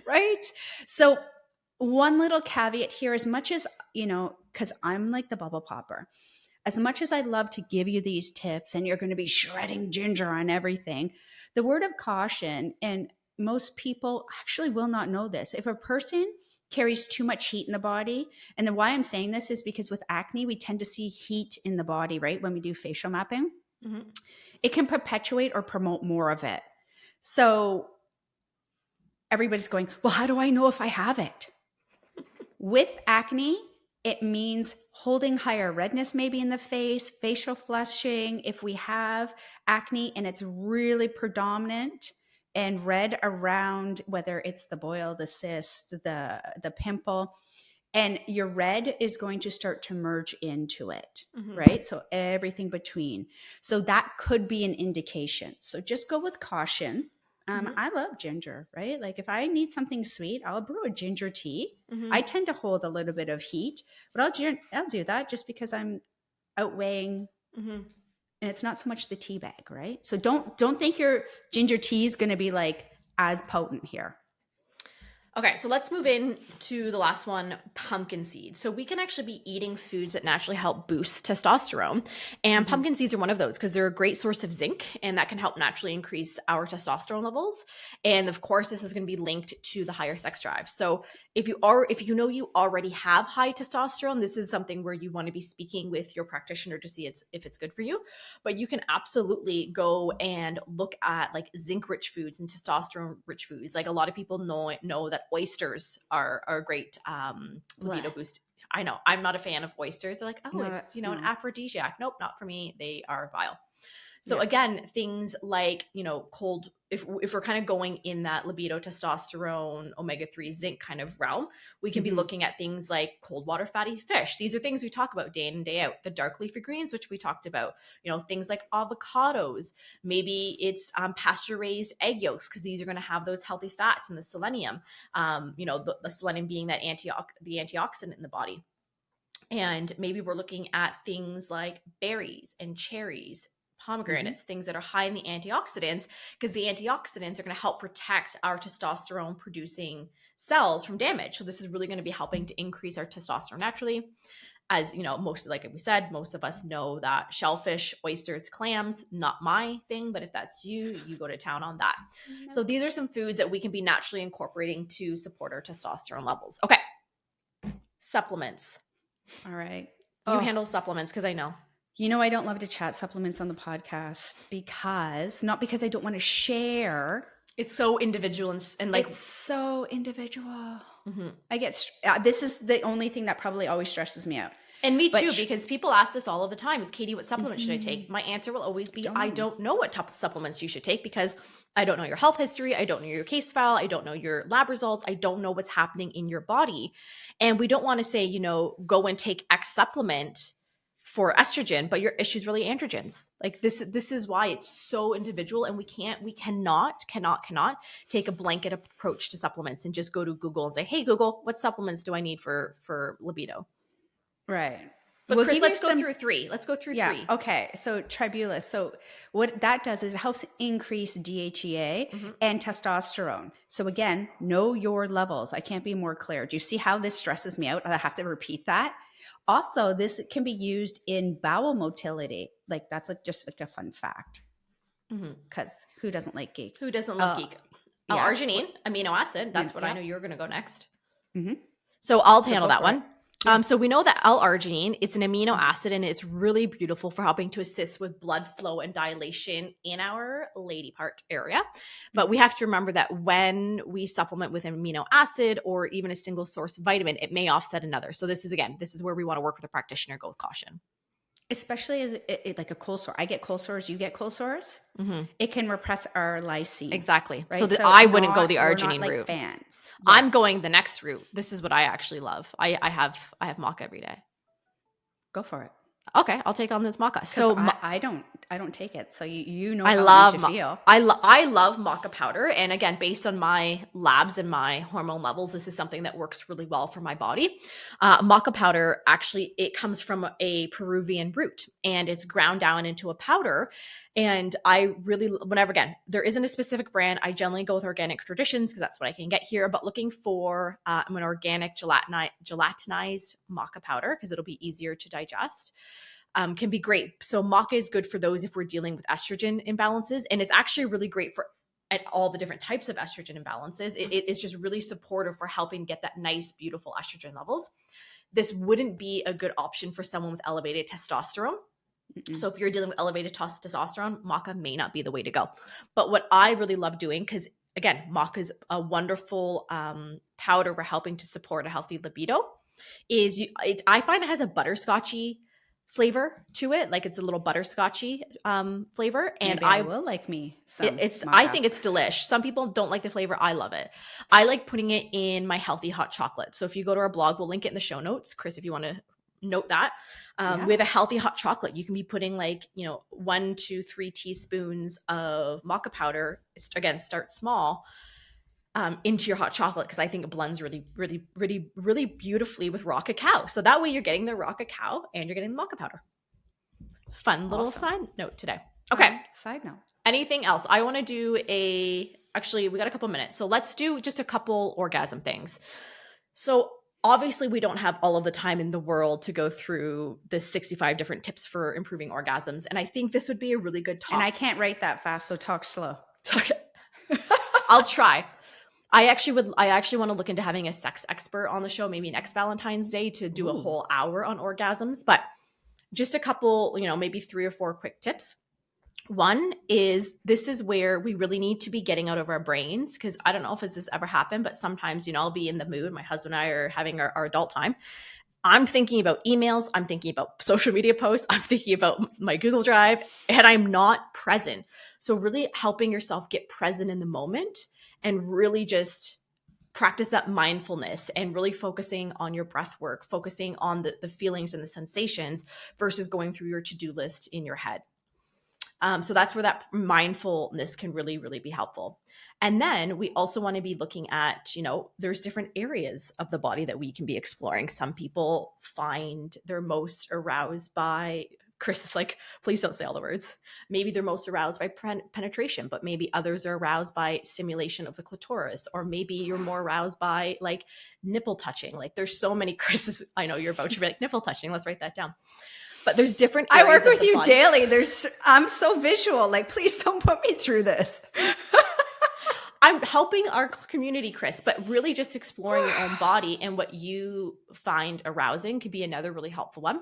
Speaker 1: right? So one little caveat here, as much as, because I'm like the bubble popper, as much as I'd love to give you these tips and you're going to be shredding ginger on everything, the word of caution, and most people actually will not know this. If a person carries too much heat in the body, and then why I'm saying this is because with acne, we tend to see heat in the body, right? When we do facial mapping. Mm-hmm. It can perpetuate or promote more of it. So everybody's going, well, how do I know if I have it? With acne, it means holding higher redness maybe in the face, facial flushing. If we have acne and it's really predominant and red around, whether it's the boil, the cyst, the pimple, and your red is going to start to merge into it, right? So everything between. So that could be an indication. So just go with caution. I love ginger, right? Like if I need something sweet, I'll brew a ginger tea. I tend to hold a little bit of heat, but I'll do that just because I'm outweighing, and it's not so much the tea bag, right? So don't think your ginger tea is going to be like as potent here.
Speaker 2: Okay, so let's move in to the last one, pumpkin seeds. So we can actually be eating foods that naturally help boost testosterone. And pumpkin seeds are one of those because they're a great source of zinc, and that can help naturally increase our testosterone levels. And of course, this is going to be linked to the higher sex drive. So if you know you already have high testosterone, this is something where you want to be speaking with your practitioner to see if it's good for you. But you can absolutely go and look at like zinc rich foods and testosterone rich foods. Like a lot of people know that oysters are a great libido boost. I know I'm not a fan of oysters. They're like, oh, it's an aphrodisiac. Nope, not for me. They are vile. So again, things like, cold, if we're kind of going in that libido, testosterone, omega-3, zinc kind of realm, we can be looking at things like cold water fatty fish. These are things we talk about day in and day out. The dark leafy greens, which we talked about, things like avocados. Maybe it's pasture-raised egg yolks because these are going to have those healthy fats and the selenium, the selenium being that the antioxidant in the body. And maybe we're looking at things like berries and cherries, pomegranates, things that are high in the antioxidants, because the antioxidants are going to help protect our testosterone producing cells from damage. So this is really going to be helping to increase our testosterone naturally. As like we said, most of us know that shellfish, oysters, clams, not my thing, but if that's you go to town on that. No. So these are some foods that we can be naturally incorporating to support our testosterone levels. Okay. Supplements.
Speaker 1: All right.
Speaker 2: You handle supplements because I know.
Speaker 1: I don't love to chat supplements on the podcast not because I don't want to share.
Speaker 2: It's so individual and like.
Speaker 1: It's so individual. I get, this is the only thing that probably always stresses me out.
Speaker 2: And me too, because people ask this all of the time, is Katie, what supplement should I take? My answer will always be, I don't know what supplements you should take because I don't know your health history. I don't know your case file. I don't know your lab results. I don't know what's happening in your body. And we don't want to say, go and take X supplement for estrogen, but your issue is really androgens. Like this is why it's so individual, and we cannot take a blanket approach to supplements and just go to Google and say, hey, Google, what supplements do I need for libido?
Speaker 1: Right.
Speaker 2: But Chris, let's go through three. Let's go through three.
Speaker 1: Okay. So tribulus. So what that does is it helps increase DHEA and testosterone. So again, know your levels. I can't be more clear. Do you see how this stresses me out? I have to repeat that. Also, this can be used in bowel motility. Like that's just like a fun fact. Because who doesn't like geek?
Speaker 2: Who doesn't love geek? L-arginine, amino acid. That's what I know you're going to go next. So I'll handle that one. So we know that L-arginine, it's an amino acid, and it's really beautiful for helping to assist with blood flow and dilation in our lady part area. But we have to remember that when we supplement with an amino acid or even a single source vitamin, it may offset another. So this is where we want to work with a practitioner, go with caution.
Speaker 1: Especially as it like a cold sore. I get cold sores, you get cold sores. It can repress our lysine.
Speaker 2: Exactly.
Speaker 1: Right?
Speaker 2: So I wouldn't go the arginine
Speaker 1: we're not like
Speaker 2: route.
Speaker 1: fans.
Speaker 2: I'm going the next route. This is what I actually love. I have maca every day.
Speaker 1: Go for it.
Speaker 2: Okay, I'll take on this maca. So
Speaker 1: I don't take it. So you know
Speaker 2: I
Speaker 1: how
Speaker 2: love
Speaker 1: you should feel.
Speaker 2: I love maca powder, and again, based on my labs and my hormone levels, this is something that works really well for my body. Maca powder, actually, it comes from a Peruvian root, and it's ground down into a powder. And I really, whenever, again, there isn't a specific brand. I generally go with Organic Traditions because that's what I can get here. But looking for an organic gelatinized maca powder because it'll be easier to digest. Can be great. So maca is good for those if we're dealing with estrogen imbalances. And it's actually really great for all the different types of estrogen imbalances. It's just really supportive for helping get that nice, beautiful estrogen levels. This wouldn't be a good option for someone with elevated testosterone. So if you're dealing with elevated testosterone, maca may not be the way to go. But what I really love doing, because again, maca is a wonderful powder for helping to support a healthy libido, is I find it has a butterscotchy flavor to it. Like it's a little butterscotchy flavor. And
Speaker 1: maybe I will like me some maca.
Speaker 2: I think it's delish. Some people don't like the flavor. I love it. I like putting it in my healthy hot chocolate. So if you go to our blog, we'll link it in the show notes. Chris, if you want to note that. We have a healthy hot chocolate. You can be putting 1 to 3 teaspoons of maca powder. Again, start small into your hot chocolate because I think it blends really, really, really, really beautifully with raw cacao. So that way you're getting the raw cacao and you're getting the maca powder. Fun little side note today. Okay.
Speaker 1: Side note.
Speaker 2: Anything else? I want to do actually, we got a couple minutes. So let's do just a couple orgasm things. So obviously we don't have all of the time in the world to go through the 65 different tips for improving orgasms. And I think this would be a really good talk.
Speaker 1: And I can't write that fast, so talk slow.
Speaker 2: I'll try. I actually want to look into having a sex expert on the show, maybe next Valentine's Day, to do a whole hour on orgasms. But just a couple, maybe 3 or 4 quick tips. One is, this is where we really need to be getting out of our brains, because I don't know if this has ever happened, but sometimes, I'll be in the mood. My husband and I are having our adult time. I'm thinking about emails. I'm thinking about social media posts. I'm thinking about my Google Drive, and I'm not present. So really helping yourself get present in the moment and really just practice that mindfulness and really focusing on your breath work, focusing on the feelings and the sensations versus going through your to-do list in your head. So that's where that mindfulness can really, really be helpful. And then we also want to be looking at, there's different areas of the body that we can be exploring. Some people find they're most aroused by, Chris is like, please don't say all the words. Maybe they're most aroused by penetration, but maybe others are aroused by stimulation of the clitoris, or maybe you're more aroused by like nipple touching. Like there's so many, Chris, I know you're about to be like nipple touching. Let's write that down. But there's different areas.
Speaker 1: I work with you
Speaker 2: body.
Speaker 1: daily. I'm so visual. Like, please don't put me through this.
Speaker 2: I'm helping our community, Chris, but really just exploring your own body and what you find arousing could be another really helpful one.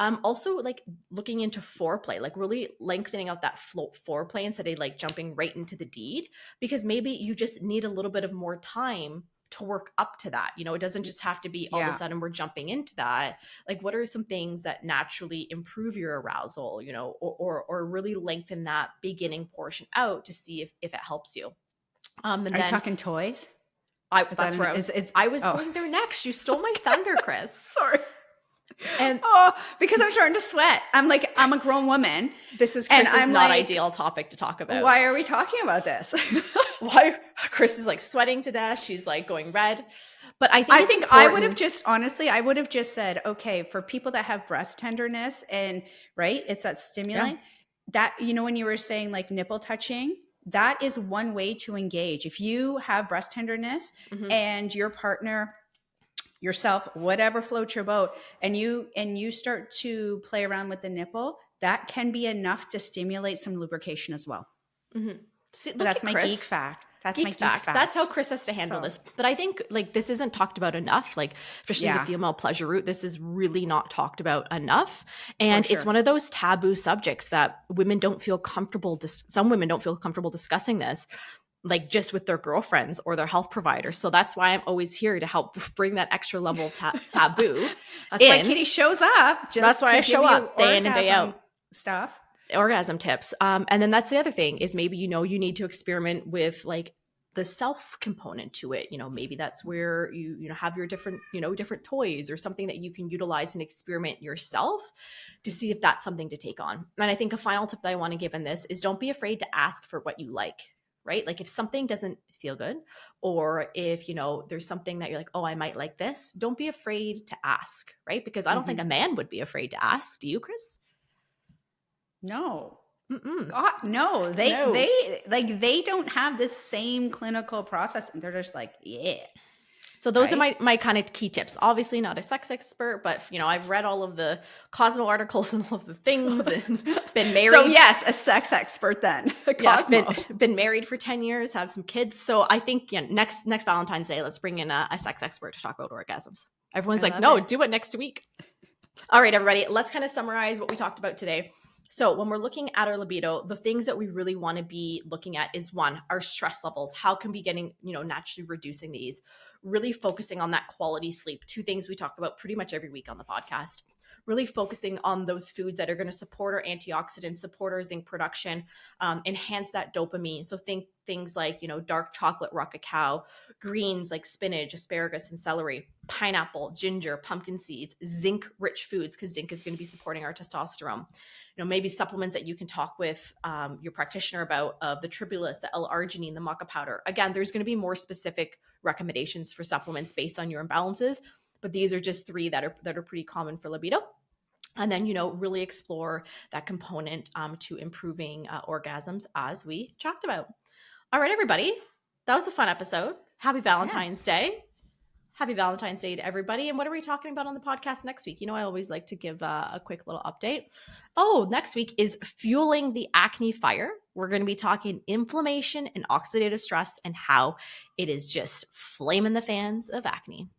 Speaker 2: Also, like looking into foreplay, like really lengthening out that foreplay instead of like jumping right into the deed, because maybe you just need a little bit of more time to work up to that. It doesn't just have to be all of a sudden we're jumping into that. Like, what are some things that naturally improve your arousal, or really lengthen that beginning portion out to see if it helps you. And
Speaker 1: Are you talking toys?
Speaker 2: I was going there next. You stole my thunder, Chris.
Speaker 1: Sorry.
Speaker 2: And
Speaker 1: because I'm starting to sweat. I'm a grown woman.
Speaker 2: This is Chris's not ideal topic to talk about.
Speaker 1: Why are we talking about this?
Speaker 2: Why Chris is like sweating to death. She's like going red. But I think
Speaker 1: I would have just said, okay, for people that have breast tenderness and right, it's that stimulant that, when you were saying like nipple touching, that is one way to engage. If you have breast tenderness and your partner, yourself, whatever floats your boat, and you start to play around with the nipple, that can be enough to stimulate some lubrication as well.
Speaker 2: See,
Speaker 1: that's my geek fact. That's my geek fact.
Speaker 2: That's how Chris has to handle this. But I think like this isn't talked about enough, like especially the female pleasure route. This is really not talked about enough. And it's one of those taboo subjects that women don't feel comfortable. Some women don't feel comfortable discussing this, like just with their girlfriends or their health provider. So that's why I'm always here to help bring that extra level of taboo.
Speaker 1: That's why Katie shows up.
Speaker 2: That's why I show up day in and day out.
Speaker 1: Stuff.
Speaker 2: Orgasm tips. And then that's the other thing is maybe, you need to experiment with like the self component to it. Maybe that's where you have your different toys or something that you can utilize and experiment yourself to see if that's something to take on. And I think a final tip that I want to give in this is don't be afraid to ask for what you like, right? Like if something doesn't feel good, or if, there's something that you're like, oh, I might like this, don't be afraid to ask, right? Because I don't think a man would be afraid to ask. Do you, Chris?
Speaker 1: No. God, no. They don't have this same clinical process, and they're just like, yeah.
Speaker 2: So those are my kind of key tips. Obviously not a sex expert, but I've read all of the Cosmo articles and all of the things and been married.
Speaker 1: So yes, a sex expert then.
Speaker 2: Been married for 10 years, have some kids. So I think next Valentine's Day, let's bring in a sex expert to talk about orgasms. Everyone's like, no, do it next week. All right, everybody, let's kind of summarize what we talked about today. So when we're looking at our libido, the things that we really want to be looking at is one, our stress levels. How can we getting, naturally reducing these? Really focusing on that quality sleep. 2 things we talk about pretty much every week on the podcast. Really focusing on those foods that are going to support our antioxidants, support our zinc production, enhance that dopamine. So think things like, dark chocolate, raw cacao, greens like spinach, asparagus, and celery, pineapple, ginger, pumpkin seeds, zinc-rich foods, because zinc is going to be supporting our testosterone. Maybe supplements that you can talk with your practitioner about of the tribulus, the L-arginine, the maca powder. Again, there's going to be more specific recommendations for supplements based on your imbalances, but these are just 3 that are pretty common for libido. And then, really explore that component to improving orgasms as we talked about. All right, everybody. That was a fun episode. Happy Valentine's Day. Happy Valentine's Day to everybody. And what are we talking about on the podcast next week? I always like to give a quick little update. Oh, next week is fueling the acne fire. We're going to be talking inflammation and oxidative stress and how it is just flaming the fans of acne.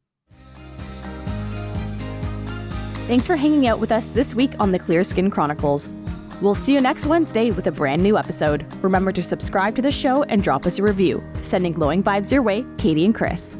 Speaker 3: Thanks for hanging out with us this week on the Clear Skin Chronicles. We'll see you next Wednesday with a brand new episode. Remember to subscribe to the show and drop us a review. Sending glowing vibes your way, Katie and Chris.